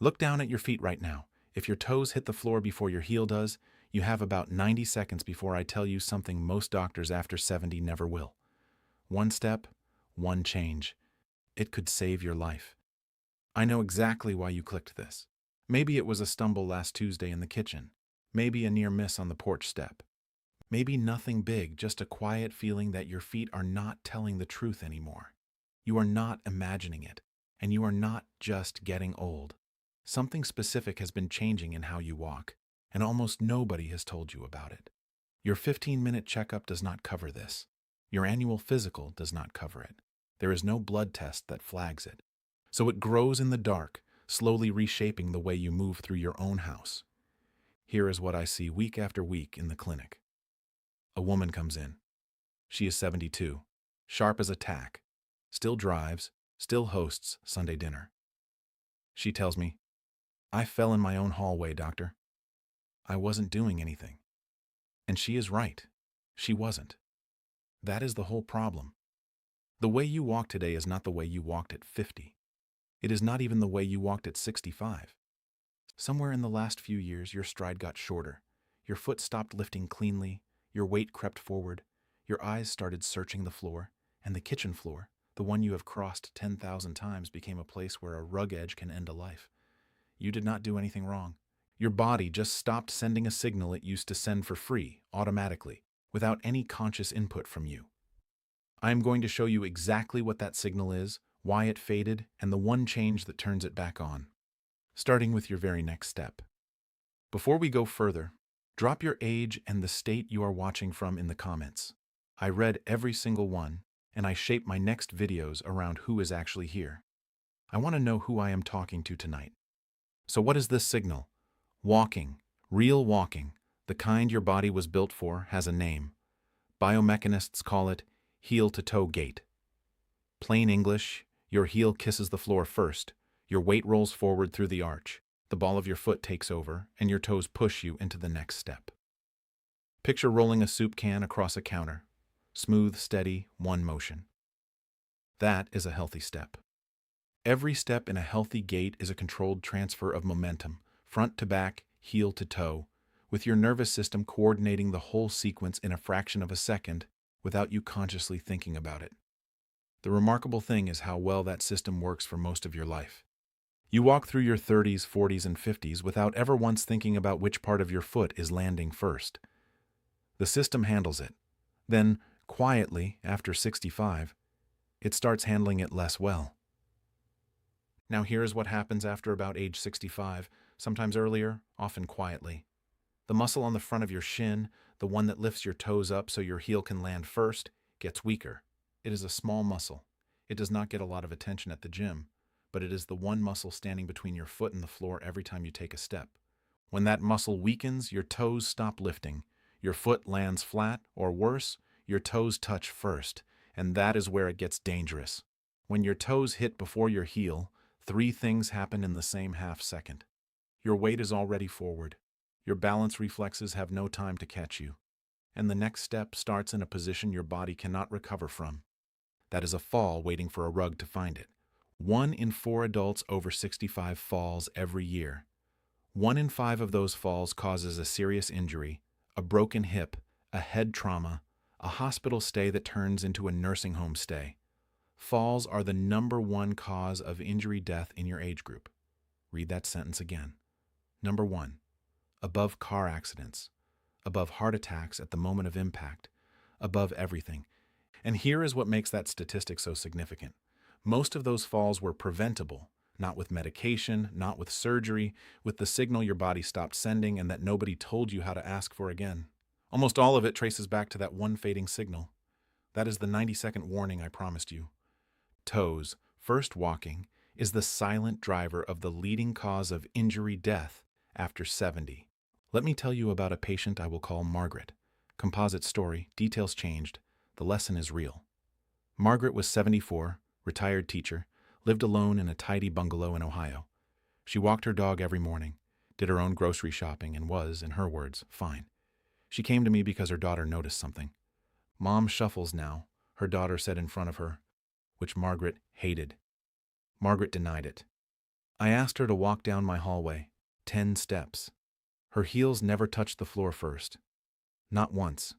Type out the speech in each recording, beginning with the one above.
Look down at your feet right now. If your toes hit the floor before your heel does, you have about 90 seconds before I tell you something most doctors after 70 never will. One step, one change. It could save your life. I know exactly why you clicked this. Maybe it was a stumble last Tuesday in the kitchen. Maybe a near miss on the porch step. Maybe nothing big, just a quiet feeling that your feet are not telling the truth anymore. You are not imagining it, and you are not just getting old. Something specific has been changing in how you walk, and almost nobody has told you about it. Your 15-minute checkup does not cover this. Your annual physical does not cover it. There is no blood test that flags it. So it grows in the dark, slowly reshaping the way you move through your own house. Here is what I see week after week in the clinic. A woman comes in. She is 72, sharp as a tack, still drives, still hosts Sunday dinner. She tells me, "I fell in my own hallway, doctor. I wasn't doing anything." And she is right. She wasn't. That is the whole problem. The way you walk today is not the way you walked at 50. It is not even the way you walked at 65. Somewhere in the last few years, your stride got shorter. Your foot stopped lifting cleanly. Your weight crept forward. Your eyes started searching the floor. And the kitchen floor, the one you have crossed 10,000 times, became a place where a rug edge can end a life. You did not do anything wrong. Your body just stopped sending a signal it used to send for free, automatically, without any conscious input from you. I am going to show you exactly what that signal is, why it faded, and the one change that turns it back on. Starting with your very next step. Before we go further, drop your age and the state you are watching from in the comments. I read every single one, and I shape my next videos around who is actually here. I want to know who I am talking to tonight. So what is this signal? Walking, real walking, the kind your body was built for, has a name. Biomechanists call it heel-to-toe gait. Plain English, your heel kisses the floor first, your weight rolls forward through the arch, the ball of your foot takes over, and your toes push you into the next step. Picture rolling a soup can across a counter. Smooth, steady, one motion. That is a healthy step. Every step in a healthy gait is a controlled transfer of momentum, front to back, heel to toe, with your nervous system coordinating the whole sequence in a fraction of a second without you consciously thinking about it. The remarkable thing is how well that system works for most of your life. You walk through your 30s, 40s, and 50s without ever once thinking about which part of your foot is landing first. The system handles it. Then, quietly, after 65, it starts handling it less well. Now here's what happens after about age 65, sometimes earlier, often quietly. The muscle on the front of your shin, the one that lifts your toes up so your heel can land first, gets weaker. It is a small muscle. It does not get a lot of attention at the gym, but it is the one muscle standing between your foot and the floor every time you take a step. When that muscle weakens, your toes stop lifting. Your foot lands flat, or worse, your toes touch first, and that is where it gets dangerous. When your toes hit before your heel, 3 things happen in the same half second. Your weight is already forward. Your balance reflexes have no time to catch you. And the next step starts in a position your body cannot recover from. That is a fall waiting for a rug to find it. 1 in 4 adults over 65 falls every year. 1 in 5 of those falls causes a serious injury, a broken hip, a head trauma, a hospital stay that turns into a nursing home stay. Falls are the #1 cause of injury death in your age group. Read that sentence again. Number 1, above car accidents, above heart attacks at the moment of impact, above everything. And here is what makes that statistic so significant. Most of those falls were preventable, not with medication, not with surgery, with the signal your body stopped sending and that nobody told you how to ask for again. Almost all of it traces back to that one fading signal. That is the 90-second warning I promised you. Toes, first walking, is the silent driver of the leading cause of injury death after 70. Let me tell you about a patient I will call Margaret. Composite story, details changed. The lesson is real. Margaret was 74, retired teacher, lived alone in a tidy bungalow in Ohio. She walked her dog every morning, did her own grocery shopping, and was, in her words, fine. She came to me because her daughter noticed something. "Mom shuffles now," her daughter said in front of her, which Margaret hated. Margaret denied it. I asked her to walk down my hallway, 10 steps. Her heels never touched the floor first. Not once.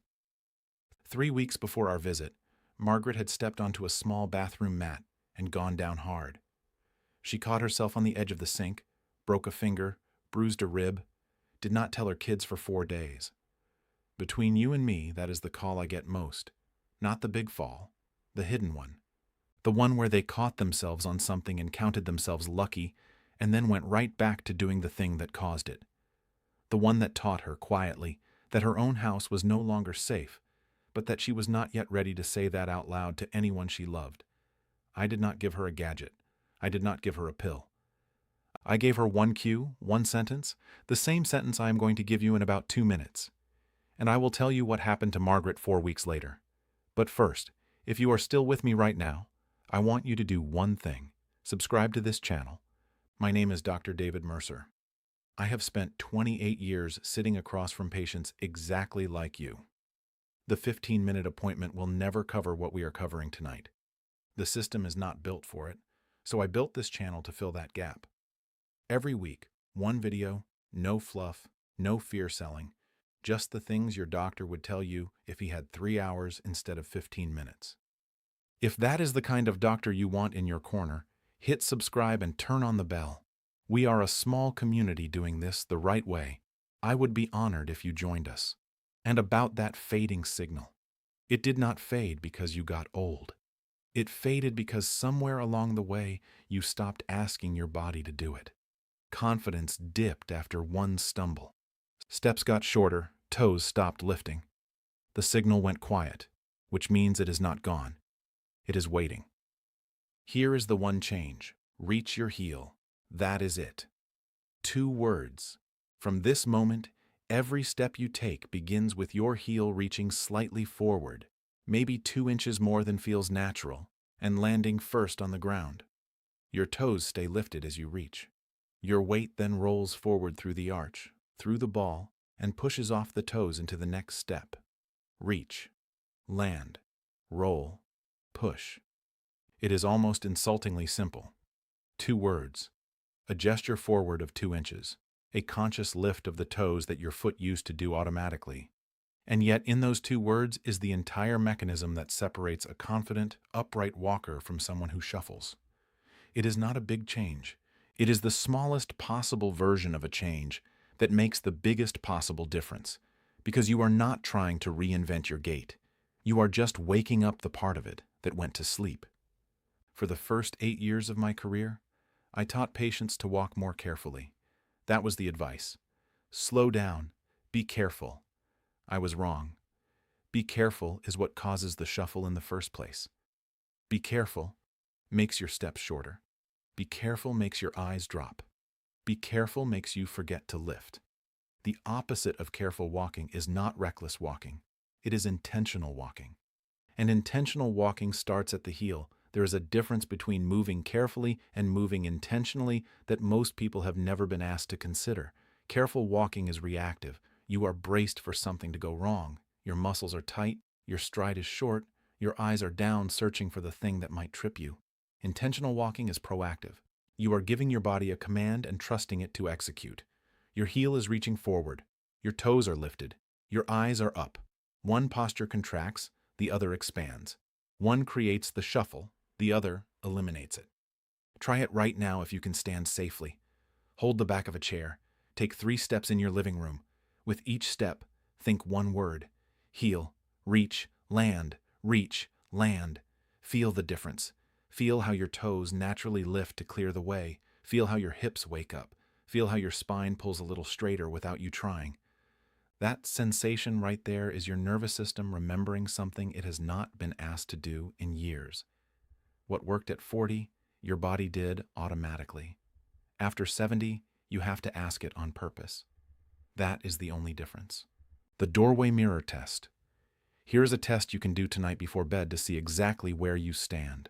3 weeks before our visit, Margaret had stepped onto a small bathroom mat and gone down hard. She caught herself on the edge of the sink, broke a finger, bruised a rib, did not tell her kids for 4 days. Between you and me, that is the call I get most. Not the big fall, the hidden one. The one where they caught themselves on something and counted themselves lucky, and then went right back to doing the thing that caused it. The one that taught her, quietly, that her own house was no longer safe, but that she was not yet ready to say that out loud to anyone she loved. I did not give her a gadget. I did not give her a pill. I gave her one cue, one sentence, the same sentence I am going to give you in about 2 minutes. And I will tell you what happened to Margaret 4 weeks later. But first, if you are still with me right now, I want you to do one thing. Subscribe to this channel. My name is Dr. David Mercer. I have spent 28 years sitting across from patients exactly like you. The 15-minute appointment will never cover what we are covering tonight. The system is not built for it, so I built this channel to fill that gap. Every week, one video, no fluff, no fear selling, just the things your doctor would tell you if he had 3 hours instead of 15 minutes. If that is the kind of doctor you want in your corner, hit subscribe and turn on the bell. We are a small community doing this the right way. I would be honored if you joined us. And about that fading signal. It did not fade because you got old. It faded because somewhere along the way you stopped asking your body to do it. Confidence dipped after one stumble. Steps got shorter, toes stopped lifting. The signal went quiet, which means it is not gone. It is waiting. Here is the one change. Reach your heel. That is it. 2 words. From this moment, every step you take begins with your heel reaching slightly forward, maybe 2 inches more than feels natural, and landing first on the ground. Your toes stay lifted as you reach. Your weight then rolls forward through the arch, through the ball, and pushes off the toes into the next step. Reach, land, roll, push. It is almost insultingly simple. 2 words. A gesture forward of 2 inches. A conscious lift of the toes that your foot used to do automatically. And yet in those 2 words is the entire mechanism that separates a confident, upright walker from someone who shuffles. It is not a big change. It is the smallest possible version of a change that makes the biggest possible difference, because you are not trying to reinvent your gait. You are just waking up the part of it that went to sleep. For the first 8 years of my career, I taught patients to walk more carefully. That was the advice. Slow down. Be careful. I was wrong. Be careful is what causes the shuffle in the first place. Be careful makes your steps shorter. Be careful makes your eyes drop. Be careful makes you forget to lift. The opposite of careful walking is not reckless walking. It is intentional walking. And intentional walking starts at the heel. There is a difference between moving carefully and moving intentionally that most people have never been asked to consider. Careful walking is reactive. You are braced for something to go wrong. Your muscles are tight, your stride is short, your eyes are down searching for the thing that might trip you. Intentional walking is proactive. You are giving your body a command and trusting it to execute. Your heel is reaching forward. Your toes are lifted. Your eyes are up. One posture contracts, the other expands. One creates the shuffle, the other eliminates it. Try it right now if you can stand safely. Hold the back of a chair. Take 3 steps in your living room. With each step, think one word. Heel, reach, land, reach, land. Feel the difference. Feel how your toes naturally lift to clear the way. Feel how your hips wake up. Feel how your spine pulls a little straighter without you trying. That sensation right there is your nervous system remembering something it has not been asked to do in years. What worked at 40, your body did automatically. After 70, you have to ask it on purpose. That is the only difference. The doorway mirror test. Here's a test you can do tonight before bed to see exactly where you stand.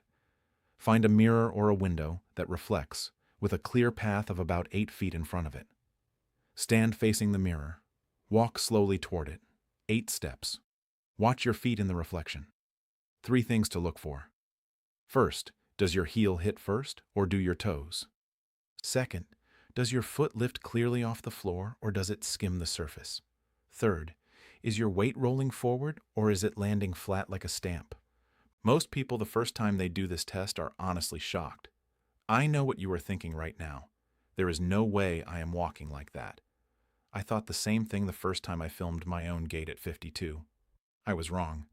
Find a mirror or a window that reflects, with a clear path of about 8 feet in front of it. Stand facing the mirror. Walk slowly toward it. 8 steps. Watch your feet in the reflection. 3 things to look for. First, does your heel hit first or do your toes? Second, does your foot lift clearly off the floor or does it skim the surface? Third, is your weight rolling forward or is it landing flat like a stamp? Most people, the first time they do this test, are honestly shocked. I know what you are thinking right now. There is no way I am walking like that. I thought the same thing the first time I filmed my own gait at 52. I was wrong.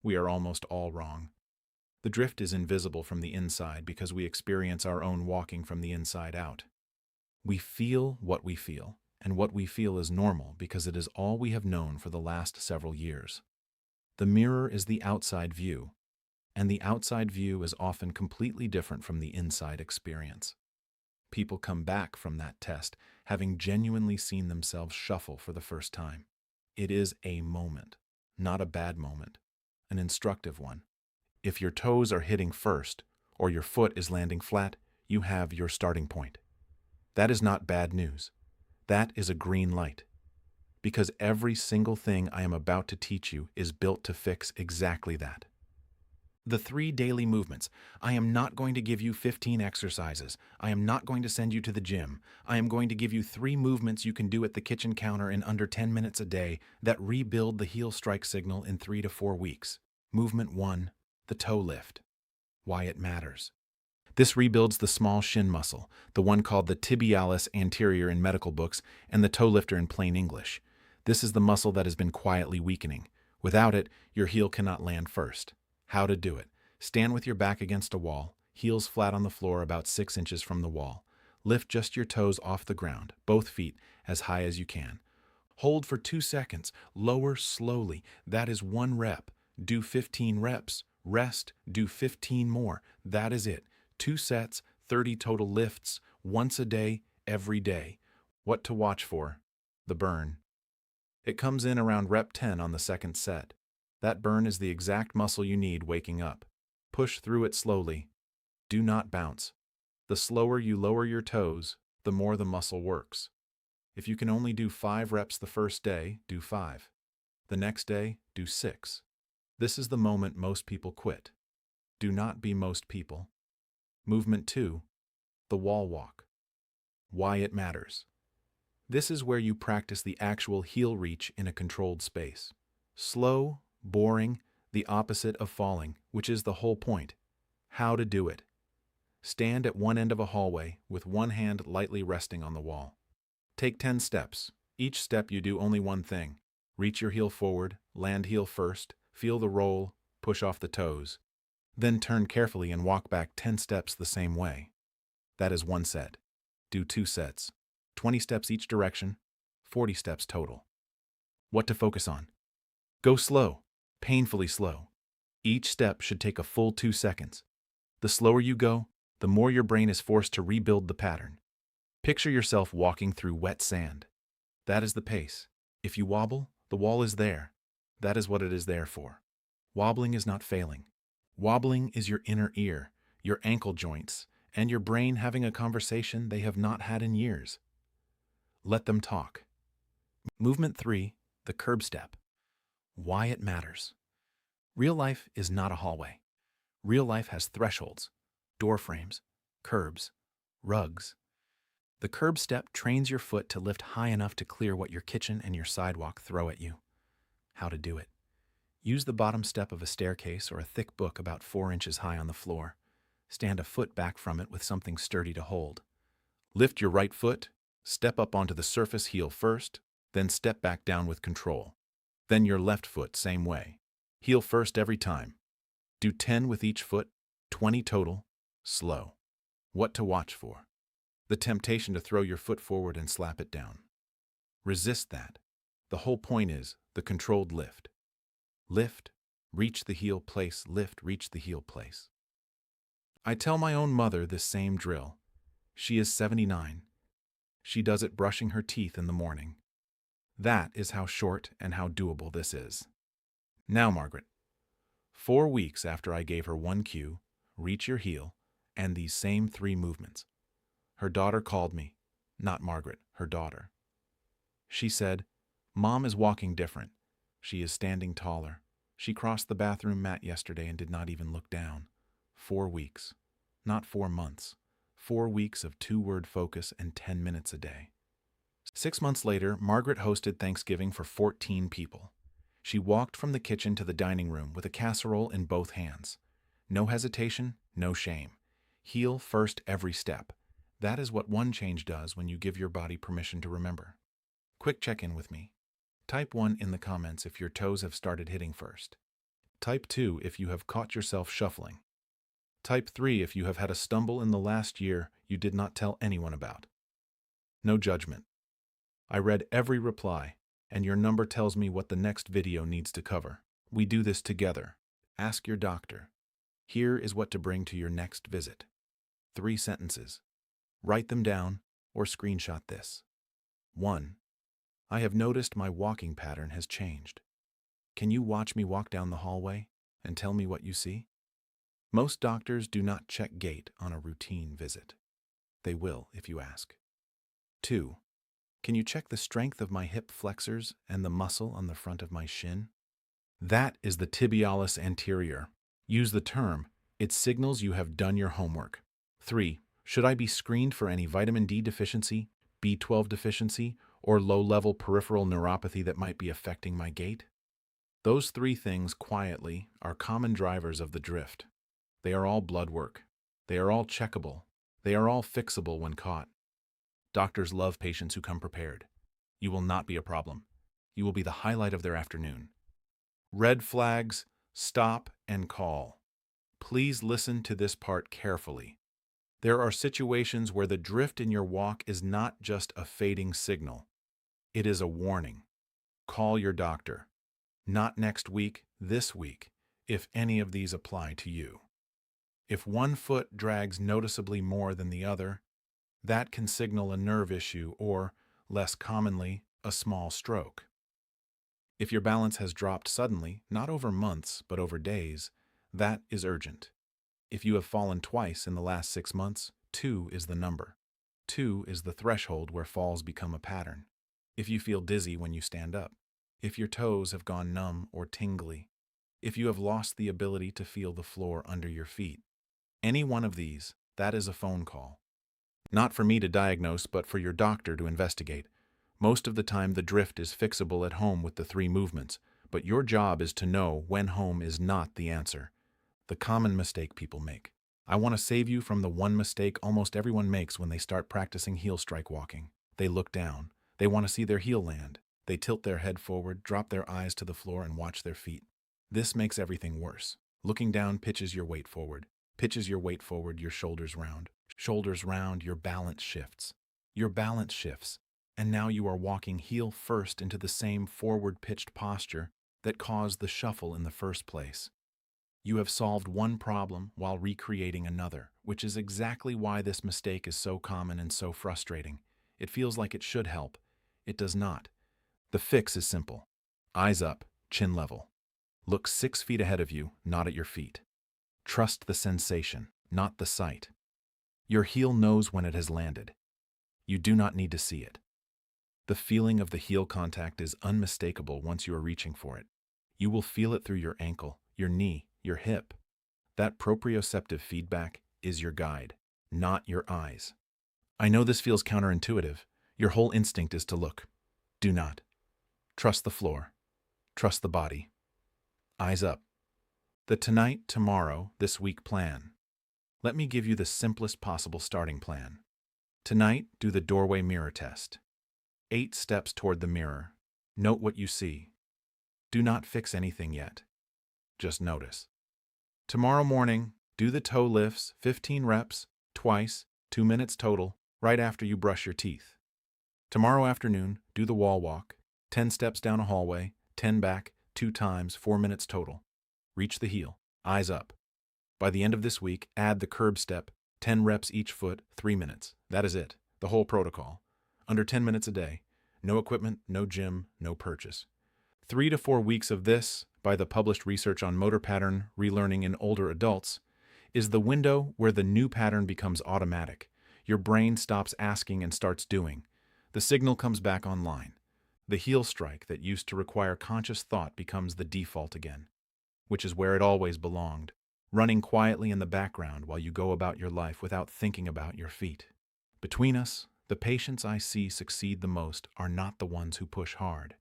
We are almost all wrong. The drift is invisible from the inside because we experience our own walking from the inside out. We feel what we feel, and what we feel is normal because it is all we have known for the last several years. The mirror is the outside view, and the outside view is often completely different from the inside experience. People come back from that test having genuinely seen themselves shuffle for the first time. It is a moment, not a bad moment, an instructive one. If your toes are hitting first, or your foot is landing flat, you have your starting point. That is not bad news. That is a green light. Because every single thing I am about to teach you is built to fix exactly that. The 3 daily movements. I am not going to give you 15 exercises. I am not going to send you to the gym. I am going to give you 3 movements you can do at the kitchen counter in under 10 minutes a day that rebuild the heel strike signal in 3 to 4 weeks. Movement 1, the toe lift. Why it matters. This rebuilds the small shin muscle, the one called the tibialis anterior in medical books and the toe lifter in plain English. This is the muscle that has been quietly weakening. Without it, your heel cannot land first. How to do it. Stand with your back against a wall, heels flat on the floor about 6 inches from the wall. Lift just your toes off the ground, both feet, as high as you can. Hold for 2 seconds. Lower slowly. That is 1 rep. Do 15 reps. Rest. Do 15 more. That is it. 2 sets, 30 total lifts, once a day, every day. What to watch for? The burn. It comes in around rep 10 on the second set. That burn is the exact muscle you need waking up. Push through it slowly. Do not bounce. The slower you lower your toes, the more the muscle works. If you can only do 5 reps the first day, do 5. The next day, do 6. This is the moment most people quit. Do not be most people. Movement 2, the wall walk. Why it matters. This is where you practice the actual heel reach in a controlled space. Slow, boring, the opposite of falling, which is the whole point. How to do it. Stand at one end of a hallway with one hand lightly resting on the wall. Take 10 steps. Each step you do only one thing. Reach your heel forward, land heel first, feel the roll, push off the toes. Then turn carefully and walk back 10 steps the same way. That is 1 set. Do 2 sets. 20 steps each direction, 40 steps total. What to focus on? Go slow, painfully slow. Each step should take a full 2 seconds. The slower you go, the more your brain is forced to rebuild the pattern. Picture yourself walking through wet sand. That is the pace. If you wobble, the wall is there. That is what it is there for. Wobbling is not failing. Wobbling is your inner ear, your ankle joints, and your brain having a conversation they have not had in years. Let them talk. Movement 3, the curb step. Why it matters. Real life is not a hallway. Real life has thresholds, door frames, curbs, rugs. The curb step trains your foot to lift high enough to clear what your kitchen and your sidewalk throw at you. How to do it. Use the bottom step of a staircase or a thick book about 4 inches high on the floor. Stand a foot back from it with something sturdy to hold. Lift your right foot, step up onto the surface heel first, then step back down with control. Then your left foot, same way. Heel first every time. Do 10 with each foot, 20 total, slow. What to watch for? The temptation to throw your foot forward and slap it down. Resist that. The whole point is the controlled lift. Lift, reach the heel place, lift, reach the heel place. I tell my own mother this same drill. She is 79. She does it brushing her teeth in the morning. That is how short and how doable this is. Now, Margaret, 4 weeks after I gave her 1 cue, reach your heel, and these same 3 movements. Her daughter called me, not Margaret, her daughter. She said, "Mom is walking different. She is standing taller. She crossed the bathroom mat yesterday and did not even look down. 4 weeks. Not 4 months. 4 weeks of 2-word focus and 10 minutes a day. 6 months later, Margaret hosted Thanksgiving for 14 people. She walked from the kitchen to the dining room with a casserole in both hands. No hesitation, no shame. Heel first every step. That is what one change does when you give your body permission to remember. Quick check-in with me. Type 1 in the comments if your toes have started hitting first. Type 2 if you have caught yourself shuffling. Type 3 if you have had a stumble in the last year you did not tell anyone about. No judgment. I read every reply, and your number tells me what the next video needs to cover. We do this together. Ask your doctor. Here is what to bring to your next visit. 3 sentences. Write them down or screenshot this. 1. I have noticed my walking pattern has changed. Can you watch me walk down the hallway and tell me what you see? Most doctors do not check gait on a routine visit. They will if you ask. 2. Can you check the strength of my hip flexors and the muscle on the front of my shin? That is the tibialis anterior. Use the term. It signals you have done your homework. 3. Should I be screened for any vitamin D deficiency, B12 deficiency, or low-level peripheral neuropathy that might be affecting my gait? Those 3 things, quietly, are common drivers of the drift. They are all blood work. They are all checkable. They are all fixable when caught. Doctors love patients who come prepared. You will not be a problem. You will be the highlight of their afternoon. Red flags, stop and call. Please listen to this part carefully. There are situations where the drift in your walk is not just a fading signal. It is a warning. Call your doctor. Not next week, this week, if any of these apply to you. If one foot drags noticeably more than the other, that can signal a nerve issue or, less commonly, a small stroke. If your balance has dropped suddenly, not over months but over days, that is urgent. If you have fallen twice in the last 6 months, 2 is the number. 2 is the threshold where falls become a pattern. If you feel dizzy when you stand up, if your toes have gone numb or tingly, if you have lost the ability to feel the floor under your feet, any one of these, that is a phone call. Not for me to diagnose, but for your doctor to investigate. Most of the time the drift is fixable at home with the 3 movements, but your job is to know when home is not the answer. The common mistake people make. I want to save you from the one mistake almost everyone makes when they start practicing heel strike walking. They look down. They want to see their heel land. They tilt their head forward, drop their eyes to the floor, and watch their feet. This makes everything worse. Looking down pitches your weight forward. Pitches your weight forward, your shoulders round. Shoulders round, your balance shifts. Your balance shifts, and now you are walking heel first into the same forward-pitched posture that caused the shuffle in the first place. You have solved one problem while recreating another, which is exactly why this mistake is so common and so frustrating. It feels like it should help. It does not. The fix is simple. Eyes up, chin level. Look 6 feet ahead of you, not at your feet. Trust the sensation, not the sight. Your heel knows when it has landed. You do not need to see it. The feeling of the heel contact is unmistakable once you are reaching for it. You will feel it through your ankle, your knee, your hip. That proprioceptive feedback is your guide, not your eyes. I know this feels counterintuitive. Your whole instinct is to look. Do not. Trust the floor. Trust the body. Eyes up. The tonight, tomorrow, this week plan. Let me give you the simplest possible starting plan. Tonight, do the doorway mirror test. 8 steps toward the mirror. Note what you see. Do not fix anything yet. Just notice. Tomorrow morning, do the toe lifts, 15 reps, twice, 2 minutes total, right after you brush your teeth. Tomorrow afternoon, do the wall walk, 10 steps down a hallway, 10 back, 2 times, 4 minutes total. Reach the heel, eyes up. By the end of this week, add the curb step, 10 reps each foot, 3 minutes. That is it, the whole protocol. Under 10 minutes a day. No equipment, no gym, no purchase. 3 to 4 weeks of this, by the published research on motor pattern relearning in older adults, is the window where the new pattern becomes automatic. Your brain stops asking and starts doing. The signal comes back online. The heel strike that used to require conscious thought becomes the default again, which is where it always belonged. running quietly in the background while you go about your life without thinking about your feet. Between us, the patients I see succeed the most are not the ones who push hard.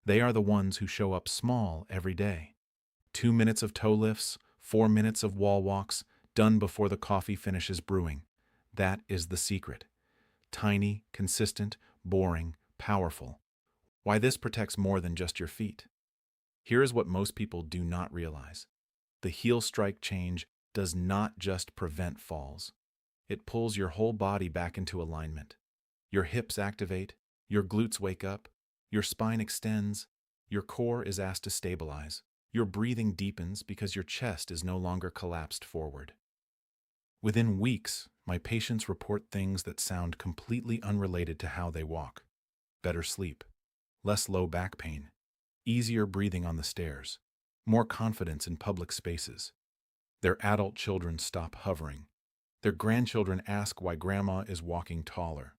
They are the ones who show up small every day. 2 minutes of toe lifts, 4 minutes of wall walks, done before the coffee finishes brewing. That is the secret. Tiny, consistent, boring, powerful. Why this protects more than just your feet. Here is what most people do not realize. The heel strike change does not just prevent falls. It pulls your whole body back into alignment. Your hips activate, your glutes wake up, your spine extends, your core is asked to stabilize. Your breathing deepens because your chest is no longer collapsed forward. Within weeks, my patients report things that sound completely unrelated to how they walk. Better sleep, less low back pain, easier breathing on the stairs, more confidence in public spaces. Their adult children stop hovering. Their grandchildren ask why grandma is walking taller.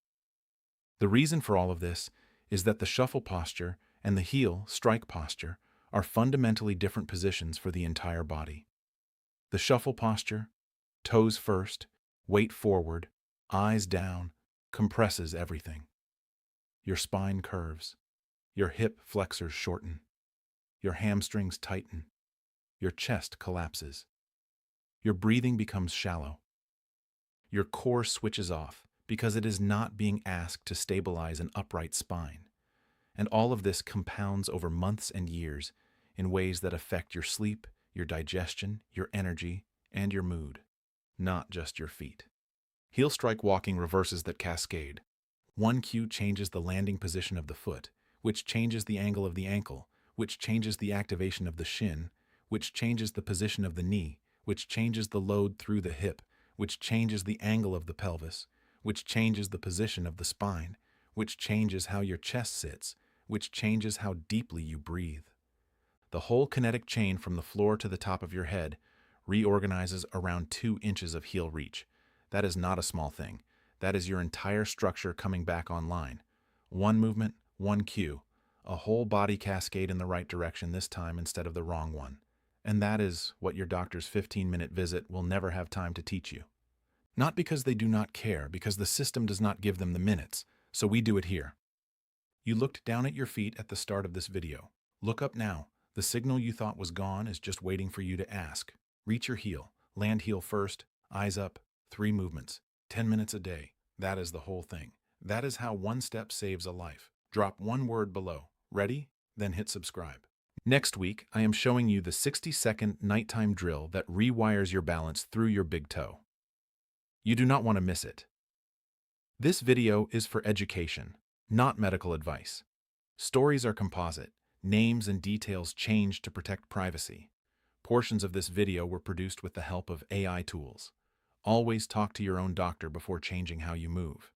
The reason for all of this is that the shuffle posture and the heel strike posture are fundamentally different positions for the entire body. The shuffle posture, toes first, weight forward, eyes down, compresses everything. Your spine curves. Your hip flexors shorten. Your hamstrings tighten. Your chest collapses. Your breathing becomes shallow. Your core switches off because it is not being asked to stabilize an upright spine. And all of this compounds over months and years in ways that affect your sleep, your digestion, your energy, and your mood, not just your feet. Heel strike walking reverses that cascade. One cue changes the landing position of the foot, which changes the angle of the ankle, which changes the activation of the shin, which changes the position of the knee, which changes the load through the hip, which changes the angle of the pelvis, which changes the position of the spine, which changes how your chest sits, which changes how deeply you breathe. The whole kinetic chain from the floor to the top of your head reorganizes around 2 inches of heel reach. That is not a small thing. That is your entire structure coming back online. One movement, one cue, a whole body cascade in the right direction this time instead of the wrong one. And that is what your doctor's 15-minute visit will never have time to teach you. Not because they do not care, because the system does not give them the minutes, so we do it here. You looked down at your feet at the start of this video. Look up now. The signal you thought was gone is just waiting for you to ask. Reach your heel. Land heel first. Eyes up. 3 movements. 10 minutes a day. That is the whole thing. That is how one step saves a life. Drop one word below. Ready? Then hit subscribe. Next week, I am showing you the 60-second nighttime drill that rewires your balance through your big toe. You do not want to miss it. This video is for education, not medical advice. Stories are composite. Names and details change to protect privacy. Portions of this video were produced with the help of AI tools. Always talk to your own doctor before changing how you move.